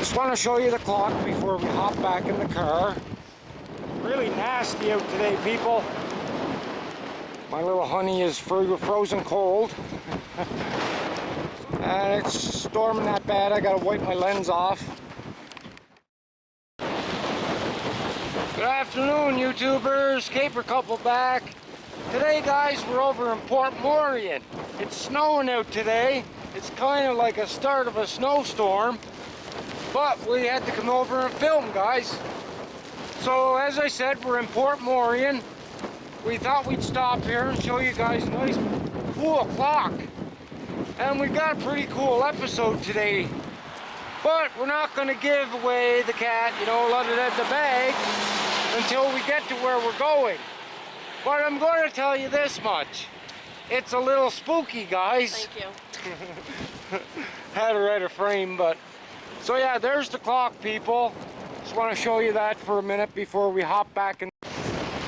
Just want to show you the clock before we hop back in the car. Really nasty out today, people. My little honey is frozen cold. And it's storming that bad, I gotta wipe my lens off. Good afternoon, YouTubers. Caper couple back. Today, guys, we're over in Port Morien. It's snowing out today. It's kind of like a start of a snowstorm. But we had to come over and film, guys. So, as I said, we're in Port Morien. We thought we'd stop here and show you guys a nice, cool clock. And we've got a pretty cool episode today. But we're not going to give away the cat, you know, let it at the bag until we get to where we're going. But I'm going to tell you this much. It's a little spooky, guys. Thank you. Had her at a frame, but... So yeah, there's the clock, people. Just want to show you that for a minute before we hop back in.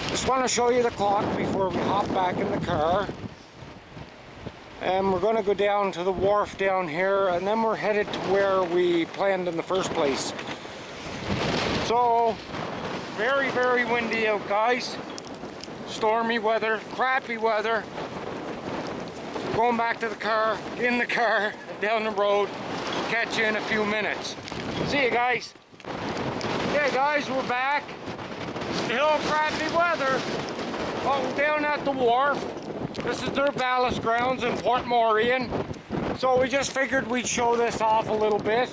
Just want to show you the clock before we hop back in the car. And we're going to go down to the wharf down here, and then we're headed to where we planned in the first place. So, very, very windy out, guys. Stormy weather, crappy weather. Going back to the car, in the car, down the road. Catch you in a few minutes. See you guys. Okay, guys, we're back. Still crappy weather. Oh, we're down at the wharf. This is their ballast grounds in Port Morien. So we just figured we'd show this off a little bit.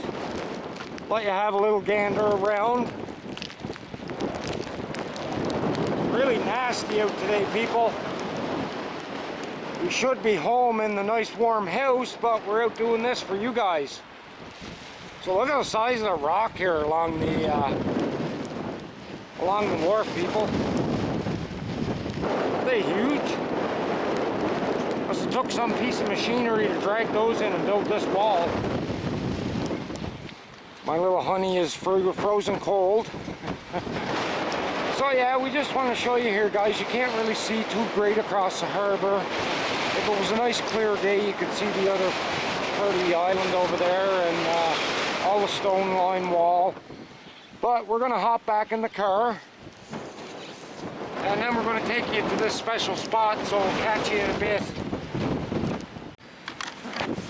Let you have a little gander around. Really nasty out today, people. We should be home in the nice warm house, but we're out doing this for you guys. So look at the size of the rock here along the wharf, people. Are they huge? Must have took some piece of machinery to drag those in and build this wall. My little honey is frozen cold. So yeah, we just want to show you here, guys. You can't really see too great across the harbor. If it was a nice clear day, you could see the other part of the island over there and all the stone line wall. But we're going to hop back in the car. And then we're going to take you to this special spot, so we'll catch you in a bit.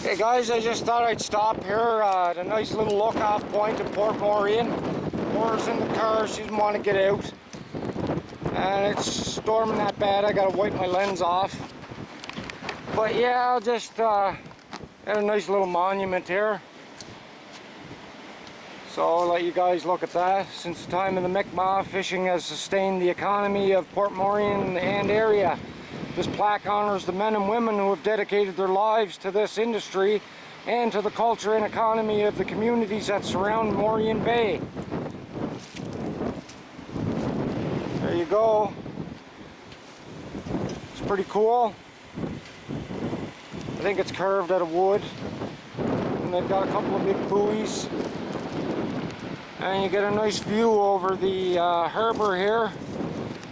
Okay guys, I just thought I'd stop here at a nice little look-off point in Port Morien. Laura's in the car, she doesn't want to get out. And it's storming that bad, I gotta wipe my lens off. But yeah, I'll just had a nice little monument here. So I'll let you guys look at that. Since the time of the Mi'kmaq, fishing has sustained the economy of Port Morien and area. This plaque honors the men and women who have dedicated their lives to this industry and to the culture and economy of the communities that surround Mauryan Bay. There you go. It's pretty cool. I think it's carved out of wood. And they've got a couple of big buoys. And you get a nice view over the harbor here.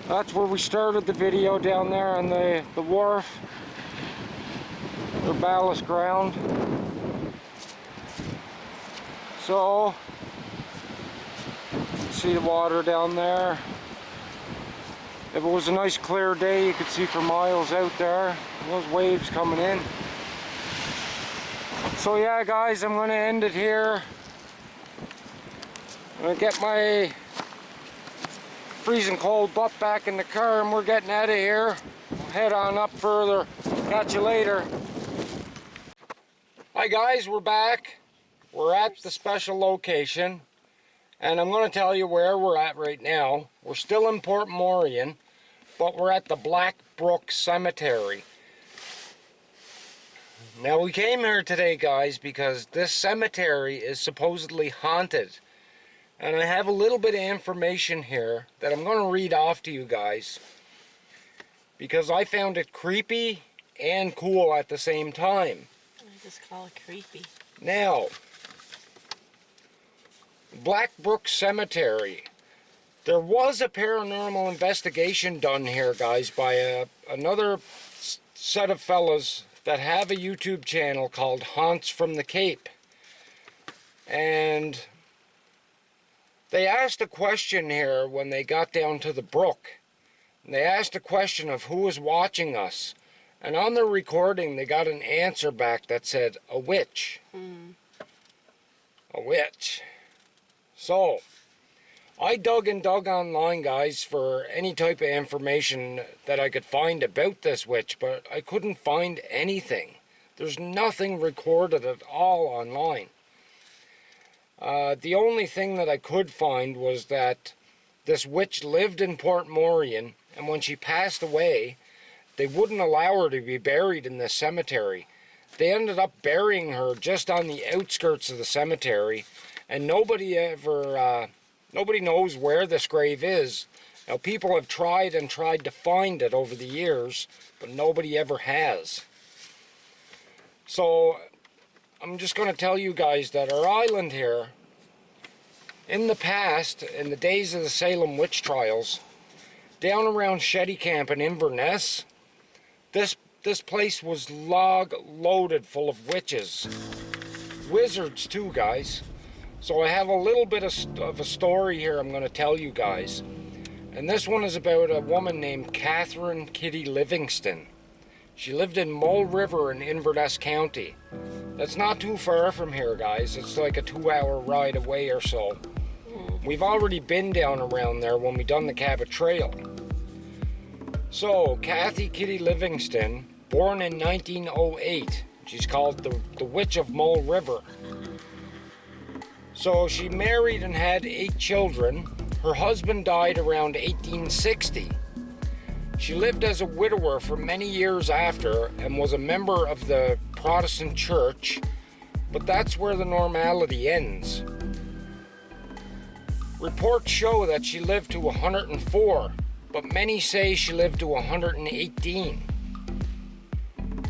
That's where we started the video, down there on the wharf. The ballast ground. So, see the water down there. If it was a nice clear day, you could see for miles out there. Those waves coming in. So yeah, guys, I'm going to end it here. I'm going to get my freezing cold butt back in the car and we're getting out of here. We'll head on up further. Catch you later. Hi guys, we're back. We're at the special location and I'm going to tell you where we're at right now. We're still in Port Morien, but we're at the Black Brook Cemetery. Now we came here today, guys, because this cemetery is supposedly haunted. And I have a little bit of information here that I'm going to read off to you guys, because I found it creepy and cool at the same time. I just call it creepy. Now, Black Brook Cemetery. There was a paranormal investigation done here, guys, by another set of fellas that have a YouTube channel called Haunts from the Cape. And They asked a question here when they got down to the brook. They asked a question of who was watching us. And on the recording, they got an answer back that said, a witch. A witch. So, I dug and dug online, guys, for any type of information that I could find about this witch, but I couldn't find anything. There's nothing recorded at all online. The only thing that I could find was that this witch lived in Port Morien, and when she passed away, they wouldn't allow her to be buried in this cemetery. They ended up burying her just on the outskirts of the cemetery, and nobody knows where this grave is. Now, people have tried to find it over the years, but nobody ever has. So, I'm just going to tell you guys that our island here, in the past, in the days of the Salem witch trials, down around Shetty Camp in Inverness, this place was loaded full of witches. Wizards too, guys. So I have a little bit of a story here I'm going to tell you guys. And this one is about a woman named Catherine Kitty Livingston. She lived in Mull River in Inverness County. That's not too far from here, guys. It's like a 2-hour ride away or so. We've already been down around there when we done the Cabot Trail. So, Kathy Kitty Livingston, born in 1908. She's called the Witch of Mull River. So, she married and had 8 children. Her husband died around 1860. She lived as a widower for many years after and was a member of the Protestant church, but that's where the normality ends. Reports show that she lived to 104, but many say she lived to 118.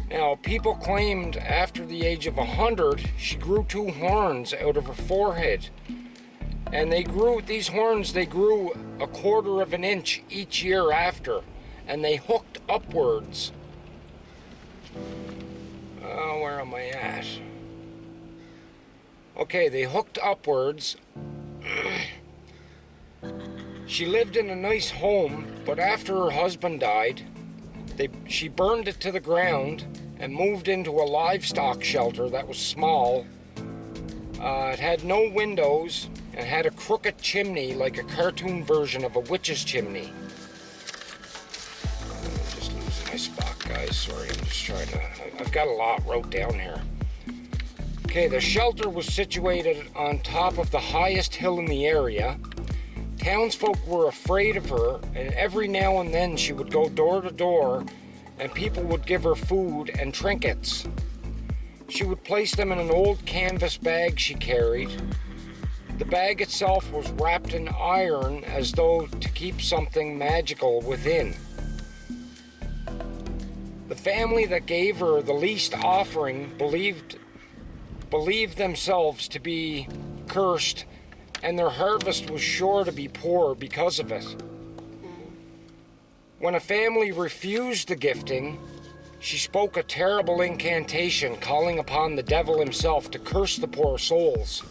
Now, people claimed after the age of 100, she grew 2 horns out of her forehead. And these horns grew 1/4 of an inch each year after, and they hooked upwards. Where am I at? Okay, they hooked upwards. She lived in a nice home, but after her husband died, she burned it to the ground and moved into a livestock shelter that was small. It had no windows and had a crooked chimney like a cartoon version of a witch's chimney. I'm just losing my spot, guys. Sorry, I'm just trying to... I've got a lot wrote down here. Okay, the shelter was situated on top of the highest hill in the area. Townsfolk were afraid of her, and every now and then she would go door to door, and people would give her food and trinkets. She would place them in an old canvas bag she carried. The bag itself was wrapped in iron as though to keep something magical within. The family that gave her the least offering believed themselves to be cursed, and their harvest was sure to be poor because of it. When a family refused the gifting, she spoke a terrible incantation calling upon the devil himself to curse the poor souls.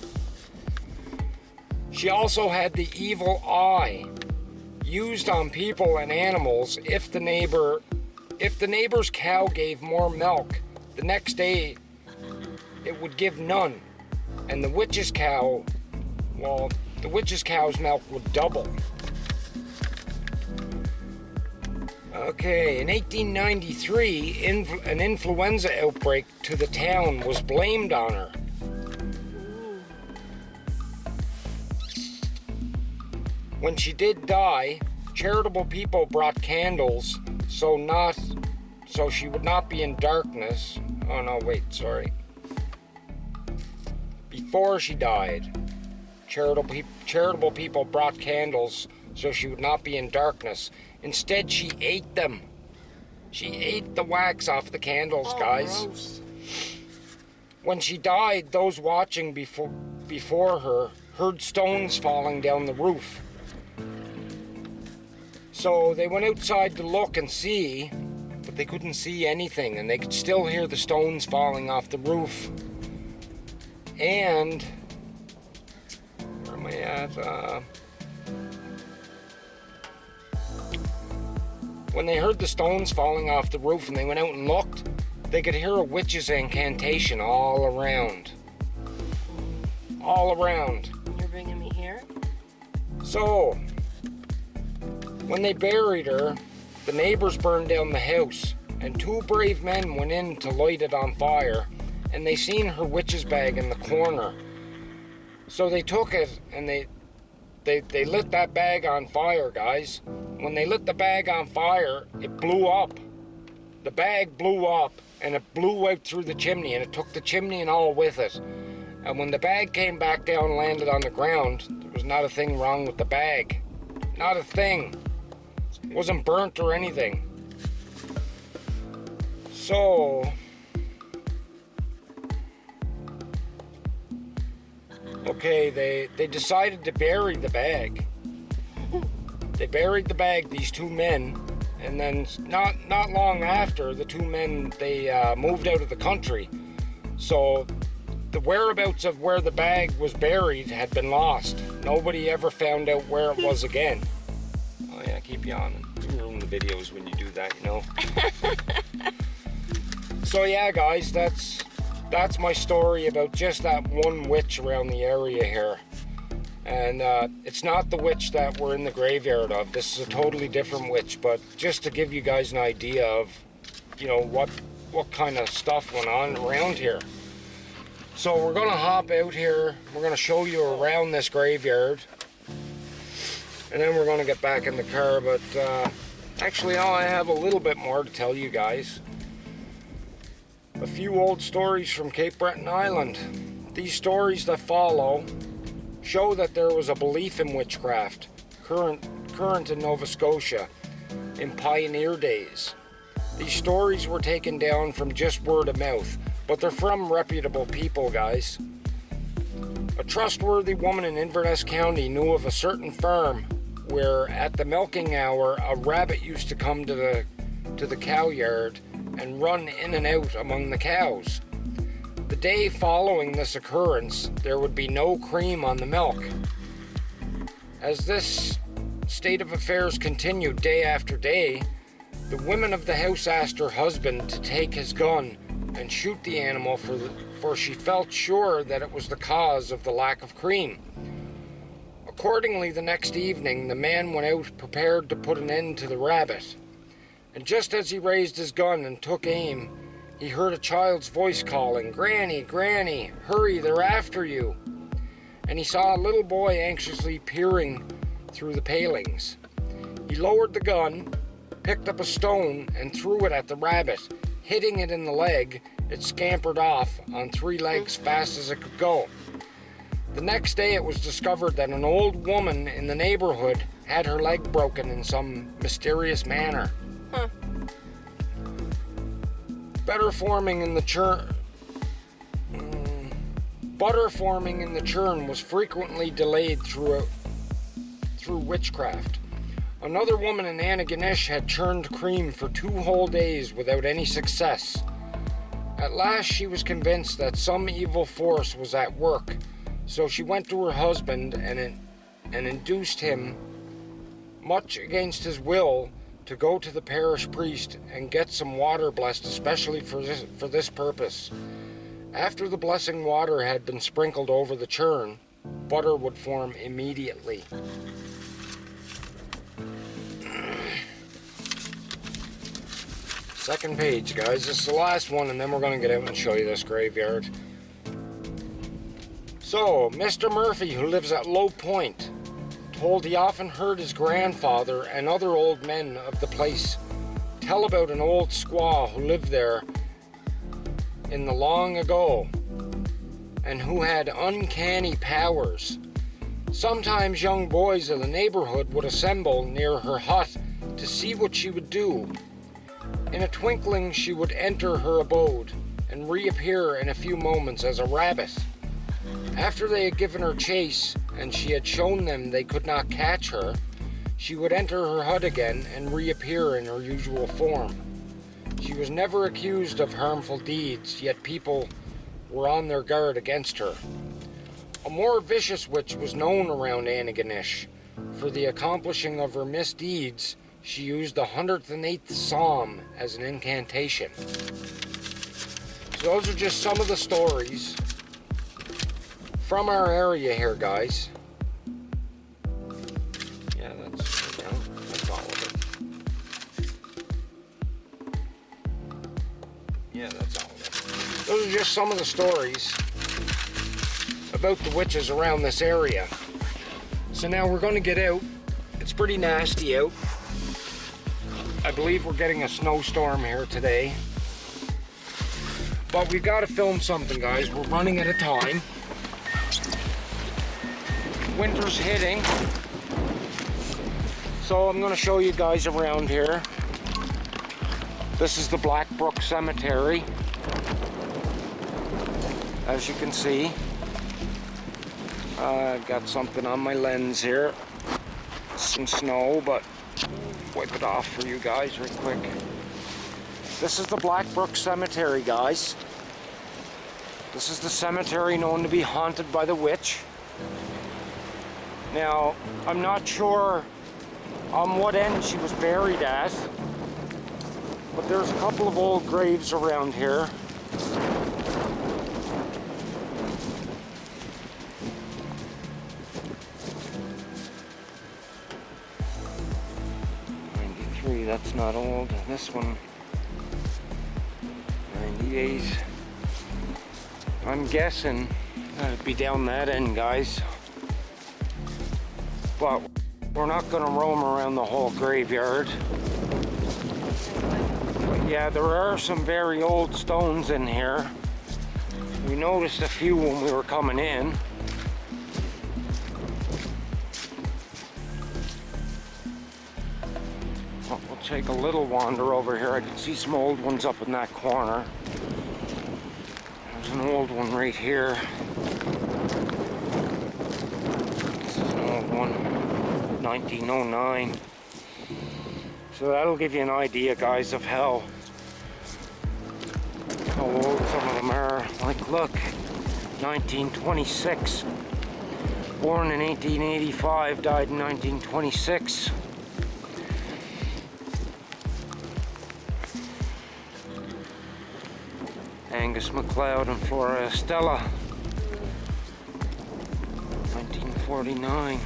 She also had the evil eye, used on people and animals. If the neighbor's cow gave more milk, the next day it would give none, and the witch's cow's milk would double. Okay, in 1893, an influenza outbreak to the town was blamed on her. When she did die, charitable people brought candles so she would not be in darkness. Oh no, wait, sorry. Before she died, charitable people brought candles so she would not be in darkness. Instead, she ate them. She ate the wax off the candles, guys. Gross. When she died, those watching before her heard stones falling down the roof. So they went outside to look and see, but they couldn't see anything, and they could still hear the stones falling off the roof. And where am I at? that. When they heard the stones falling off the roof and they went out and looked, they could hear a witch's incantation all around. All around. You're bringing me here? So, when they buried her, the neighbors burned down the house, and 2 brave men went in to light it on fire, and they seen her witch's bag in the corner. So they took it and they lit that bag on fire, guys. When they lit the bag on fire, it blew up. The bag blew up and it blew out through the chimney, and it took the chimney and all with it. And when the bag came back down and landed on the ground, there was not a thing wrong with the bag. Not a thing. It wasn't burnt or anything. So, okay, they decided to bury the bag. They buried the bag, these 2 men, and then not long after, the 2 men, they moved out of the country. So the whereabouts of where the bag was buried had been lost. Nobody ever found out where it was again. Oh yeah, keep yawning. You ruin the videos when you do that, you know. So yeah, guys, that's my story about just that one witch around the area here. And it's not the witch that we're in the graveyard of. This is a totally different witch, but just to give you guys an idea of, you know, what kind of stuff went on around here. So we're gonna hop out here. We're gonna show you around this graveyard, and then we're gonna get back in the car. But actually, I have a little bit more to tell you guys. A few old stories from Cape Breton Island. These stories that follow show that there was a belief in witchcraft current in Nova Scotia in pioneer days. These stories were taken down from just word of mouth, but they're from reputable people, guys. A trustworthy woman in Inverness County knew of a certain farm where at the milking hour a rabbit used to come to the cow yard and run in and out among the cows. The day following this occurrence, there would be no cream on the milk. As this state of affairs continued day after day, the woman of the house asked her husband to take his gun and shoot the animal for she felt sure that it was the cause of the lack of cream. Accordingly, the next evening, the man went out prepared to put an end to the rabbit. And just as he raised his gun and took aim, he heard a child's voice calling, "Granny, Granny, hurry, they're after you." And he saw a little boy anxiously peering through the palings. He lowered the gun, picked up a stone, and threw it at the rabbit. Hitting it in the leg, it scampered off on 3 legs fast as it could go. The next day it was discovered that an old woman in the neighborhood had her leg broken in some mysterious manner. Butter forming in the churn was frequently delayed through witchcraft. Another woman in Antigonish had churned cream for 2 whole days without any success. At last she was convinced that some evil force was at work, so she went to her husband and induced him, much against his will, to go to the parish priest and get some water blessed especially for this purpose. After the blessing water had been sprinkled over the churn, butter would form immediately. Second page, guys. This is the last one, and then we're going to get out and show you this graveyard. So, Mr. Murphy, who lives at Low Point, told he often heard his grandfather and other old men of the place tell about an old squaw who lived there in the long ago and who had uncanny powers. Sometimes young boys of the neighborhood would assemble near her hut to see what she would do. In a twinkling, she would enter her abode and reappear in a few moments as a rabbit. After they had given her chase and she had shown them they could not catch her, she would enter her hut again and reappear in her usual form. She was never accused of harmful deeds, yet people were on their guard against her. A more vicious witch was known around Antigonish. For the accomplishing of her misdeeds, she used the 108th Psalm as an incantation. So those are just some of the stories from our area here, guys. Yeah, that's all of it. Yeah, that's all of it. Those are just some of the stories about the witches around this area. So now we're going to get out. It's pretty nasty out. I believe we're getting a snowstorm here today. But we've got to film something, guys. We're running out of time. Winter's hitting. So I'm going to show you guys around here. This is the Black Brook Cemetery. As you can see. I've got something on my lens here. Some snow, but wipe it off for you guys real quick. This is the Black Brook Cemetery, guys. This is the cemetery known to be haunted by the witch. Now, I'm not sure on what end she was buried at, but there's a couple of old graves around here. That's not old. This one, 98. I'm guessing that'd be down that end, guys. But we're not going to roam around the whole graveyard. But yeah, there are some very old stones in here. We noticed a few when we were coming in. Take a little wander over here. I can see some old ones up in that corner. There's an old one right here. This is an old one, 1909. So that'll give you an idea, guys, of how old some of them are. Like, look, 1926. Born in 1885, died in 1926. Angus MacLeod and Flora Estella, 1949.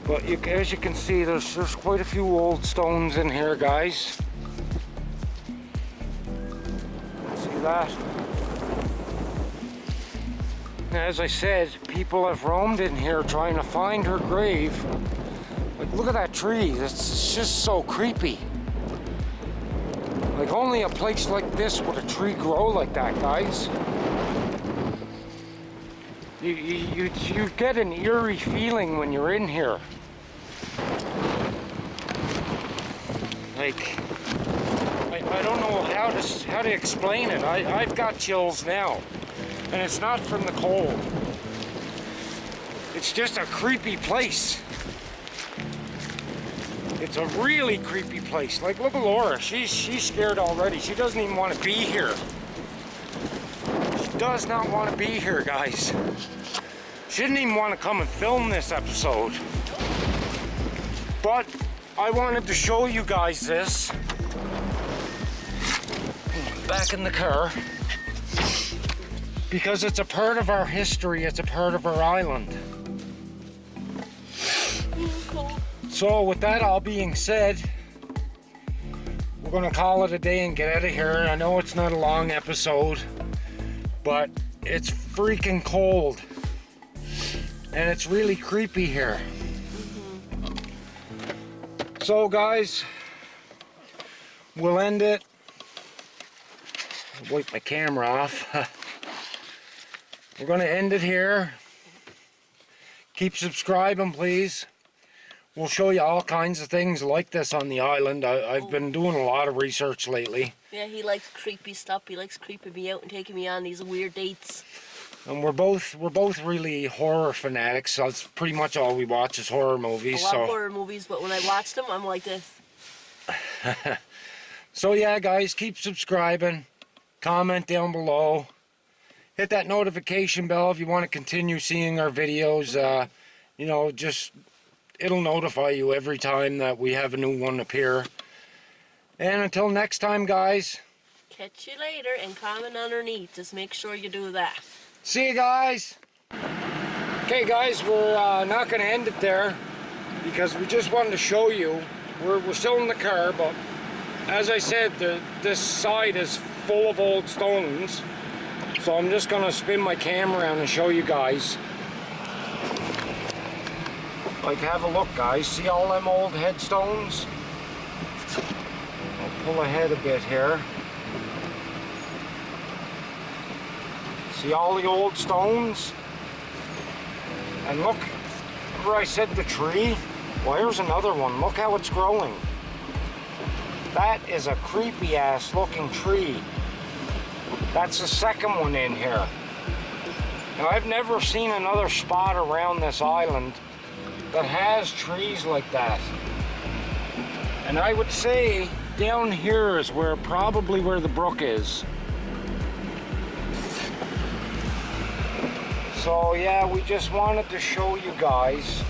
But as you can see, there's quite a few old stones in here, guys. See that? As I said, people have roamed in here trying to find her grave. Like, look at that tree. It's just so creepy. Like, only a place like this would a tree grow like that, guys. You get an eerie feeling when you're in here. Like, I don't know how to explain it. I've got chills now, and it's not from the cold. It's just a creepy place. It's a really creepy place. Like, look at Laura. She's scared already. She doesn't even want to be here. She does not want to be here, guys. She didn't even want to come and film this episode. But I wanted to show you guys this. Back in the car. Because it's a part of our history. It's a part of our island. So with that all being said, we're going to call it a day and get out of here. I know it's not a long episode, but it's freaking cold. And it's really creepy here. So guys, we'll end it. I'll wipe my camera off. We're going to end it here. Keep subscribing, please. We'll show you all kinds of things like this on the island. I've been doing a lot of research lately. Yeah, he likes creepy stuff. He likes creeping me out and taking me on these weird dates. And we're both really horror fanatics. So that's pretty much all we watch is horror movies. I love horror movies, but when I watch them, I'm like this. So yeah, guys, keep subscribing. Comment down below. hit that notification bell if you want to continue seeing our videos. You know, just it'll notify you every time that we have a new one appear. And until next time, guys. Catch you later, and comment underneath. Just make sure you do that. See you guys. Okay, guys, we're not going to end it there because we just wanted to show you. We're still in the car, but as I said, this side is full of old stones. So I'm just going to spin my camera around and show you guys. Like, have a look, guys. See all them old headstones? I'll pull ahead a bit here. See all the old stones? And look where I said the tree. Well, here's another one. Look how it's growing. That is a creepy ass looking tree. That's the second one in here. Now, I've never seen another spot around this island that has trees like that. And I would say down here is probably where the brook is. So yeah, we just wanted to show you guys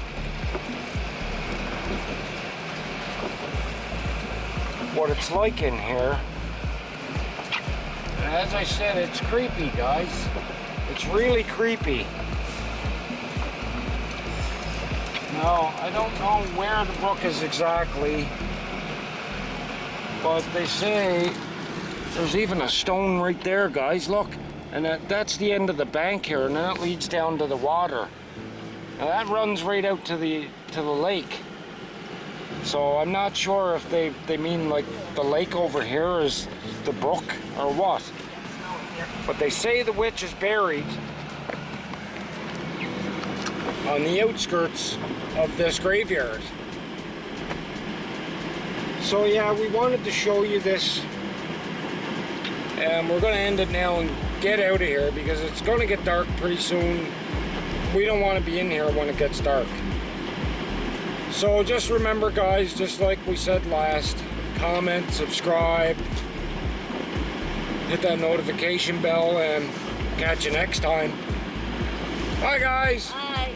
what it's like in here. And as I said, it's creepy, guys. It's really creepy. Now, I don't know where the brook is exactly, but they say there's even a stone right there, guys. Look. And that's the end of the bank here, and then it leads down to the water. Now that runs right out to the lake. So I'm not sure if they mean like the lake over here is the brook or what. But they say the witch is buried on the outskirts of this graveyard. So yeah, we wanted to show you this. And we're going to end it now and get out of here because it's going to get dark pretty soon. We don't want to be in here when it gets dark. So just remember, guys, just like we said last, comment, subscribe, hit that notification bell, and catch you next time. Bye, guys. Bye.